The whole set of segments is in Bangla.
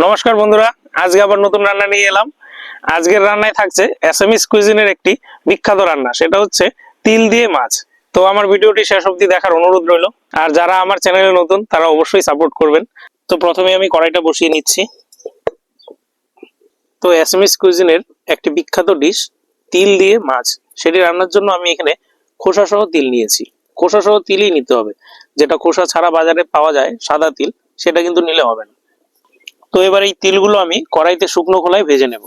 নমস্কার বন্ধুরা, আজকে আবার নতুন রান্না নিয়ে এলাম। আজকের রান্নায় থাকছে অ্যাসামিস কুইজিনের একটি বিখ্যাত রান্না, সেটা হচ্ছে তিল দিয়ে মাছ। তো আমার ভিডিওটি শেষ অবধি দেখার অনুরোধ রইল। আর যারা আমার চ্যানেলে নতুন তারা অবশ্যই সাপোর্ট করবেন। তো প্রথমে আমি কড়াইটা বসিয়ে নিচ্ছি। তো অ্যাসামিস কুইজিনের একটি বিখ্যাত ডিশ তিল দিয়ে মাছ, সেটি রান্নার জন্য আমি এখানে খোসা সহ তিল নিয়েছি। খোসা সহ তিলই নিতে হবে, যেটা খোসা ছাড়া বাজারে পাওয়া যায় সাদা তিল, সেটা কিন্তু নিলে হবে না। তো এবার এই তিলগুলো আমি কড়াইতে শুকনো খোলায় ভেজে নেব।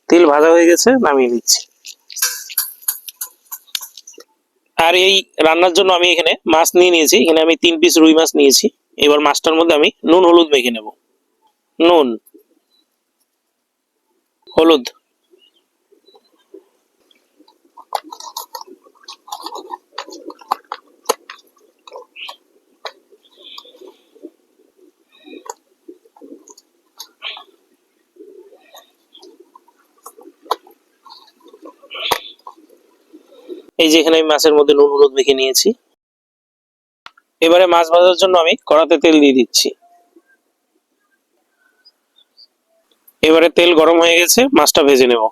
তিল ভাজা হয়ে গেছে, নামিয়ে নিচ্ছি। আর এই রান্নার জন্য আমি এখানে মাছ নিয়েছি। এখানে আমি 3 পিস রুই মাছ নিয়েছি। এবার মাছটার মধ্যে আমি নুন হলুদ মেখে নেব। নুন, হলুদ, এই যে এখানে আমি মাছের মধ্যে নুন হলুদ মেখে নিয়েছি। এবারে মাছ ভাজার জন্য আমি কড়াতে তেল দিয়ে দিচ্ছি। এবারে তেল গরম হয়ে গেছে, মাছটা ভেজে নেব।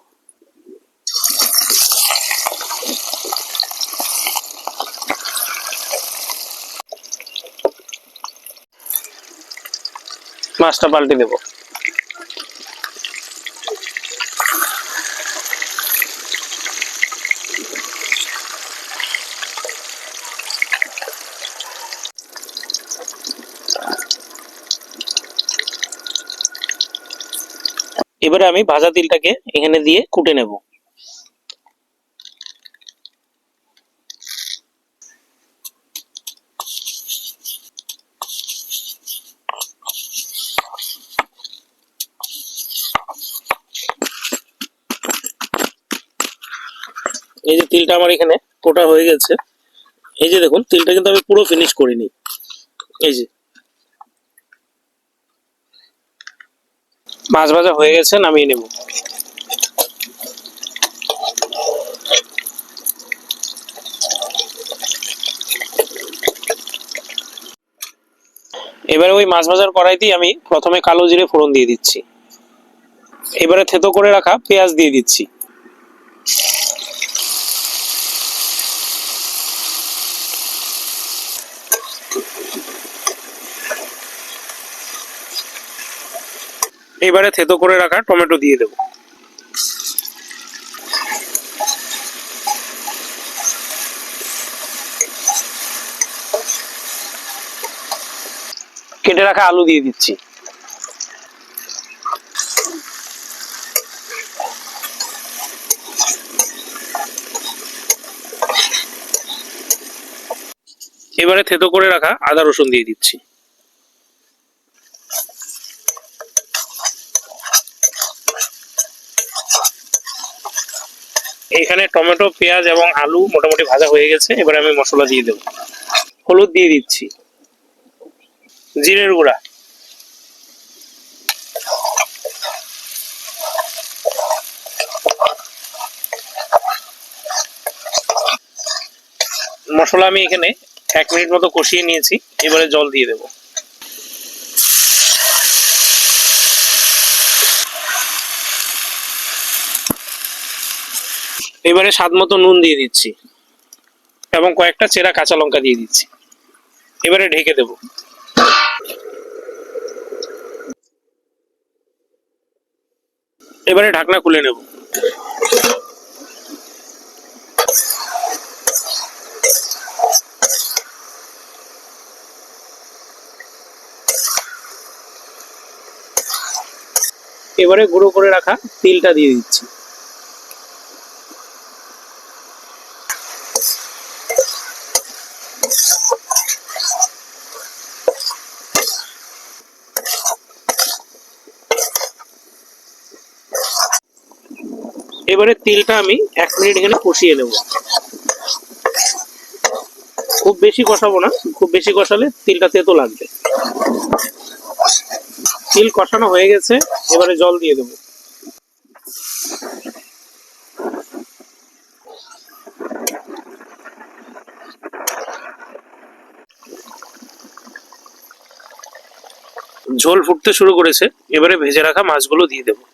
মাছটা পাল্টে দেব। এবারে আমি ভাজা তিলটাকে এখানে দিয়ে কুটে নেব। এই যে তিলটা আমার এখানে কোটা হয়ে গেছে। এই যে দেখুন, তিলটা কিন্তু আমি পুরো ফিনিশ করিনি। এই যে মাছ ভাজা হয়ে গেছে, নামিয়ে নেব। এবারে ওই মাছ ভাজার কড়াইতেই আমি প্রথমে কালো জিরে ফোড়ন দিয়ে দিচ্ছি। এবারে থেতো করে রাখা পেঁয়াজ দিয়ে দিচ্ছি। এবারে থেতো করে রাখা টমেটো দিয়ে দেব। কেটে রাখা আলু দিয়ে দিচ্ছি। এবারে থেতো করে রাখা আদা রসুন দিয়ে দিচ্ছি। এখানে টমেটো, পেঁয়াজ এবং আলু মোটামুটি ভাজা হয়ে গেছে। এবারে আমি মশলা দিয়ে দেব। হলুদ দিয়ে দিচ্ছি, জিরের গুঁড়া, মশলা আমি এখানে 1 মিনিট মতো কষিয়ে নিয়েছি। এবারে জল দিয়ে দেব। এবারে স্বাদ মতো নুন দিয়ে দিচ্ছি এবং কয়েকটা চেরা কাঁচা লঙ্কা দিয়ে দিচ্ছি। এবারে ঢেকে দেব। এবারে ঢাকনা খুলে নেব। এবারে গুঁড়ো করে রাখা তিলটা দিয়ে দিচ্ছি। এবারে তিলটা আমি 1 মিনিট এখানে কষিয়ে নেব। খুব বেশি কষাবো না, খুব বেশি কষালে তিলটা তেতো লাগবে। তিল কষানো হয়ে গেছে, এবারে জল দিয়ে দেবো। ঝোল ফুটতে শুরু করেছে, এবারে ভেজে রাখা মাছগুলো দিয়ে দেবো।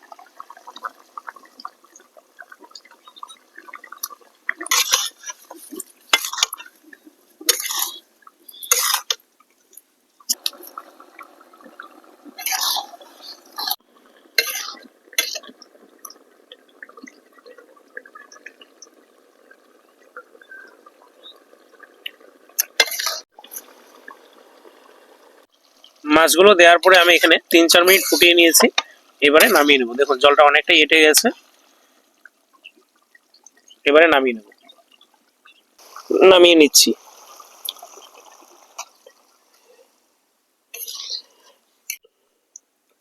মাছগুলো দেওয়ার পরে আমি এখানে 3-4 মিনিট ফুটিয়ে নিয়েছি, এবারে নামিয়ে নেবো। দেখুন জলটা অনেকটাই এঁটে গেছে, এবারে নামিয়ে নেব। নামিয়ে নিচ্ছি।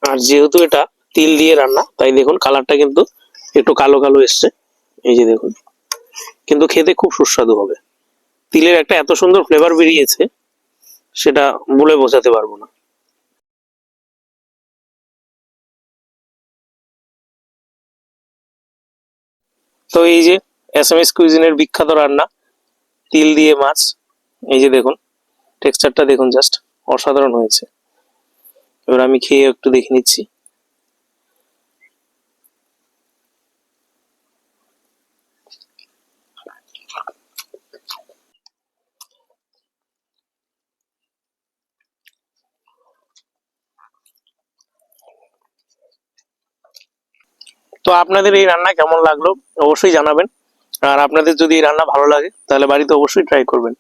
আর যেহেতু এটা তিল দিয়ে রান্না, তাই দেখুন কালারটা কিন্তু একটু কালো কালো এসছে, এই যে দেখুন। কিন্তু খেতে খুব সুস্বাদু হবে। তিলের একটা এত সুন্দর ফ্লেভার বেরিয়েছে, সেটা বলে বোঝাতে পারবো না। তো এই যে এসএমএস কুইজিনের বিখ্যাত রান্না তিল দিয়ে মাছ, এই যে দেখুন টেক্সচারটা দেখুন, জাস্ট অসাধারণ হয়েছে। এবার আমি খেয়ে একটু দেখে নিচ্ছি। তো আপনাদের এই রান্না কেমন লাগলো অবশ্যই জানাবেন। আর আপনাদের যদি এই রান্না ভালো লাগে তাহলে বাড়িতে অবশ্যই ট্রাই করবেন।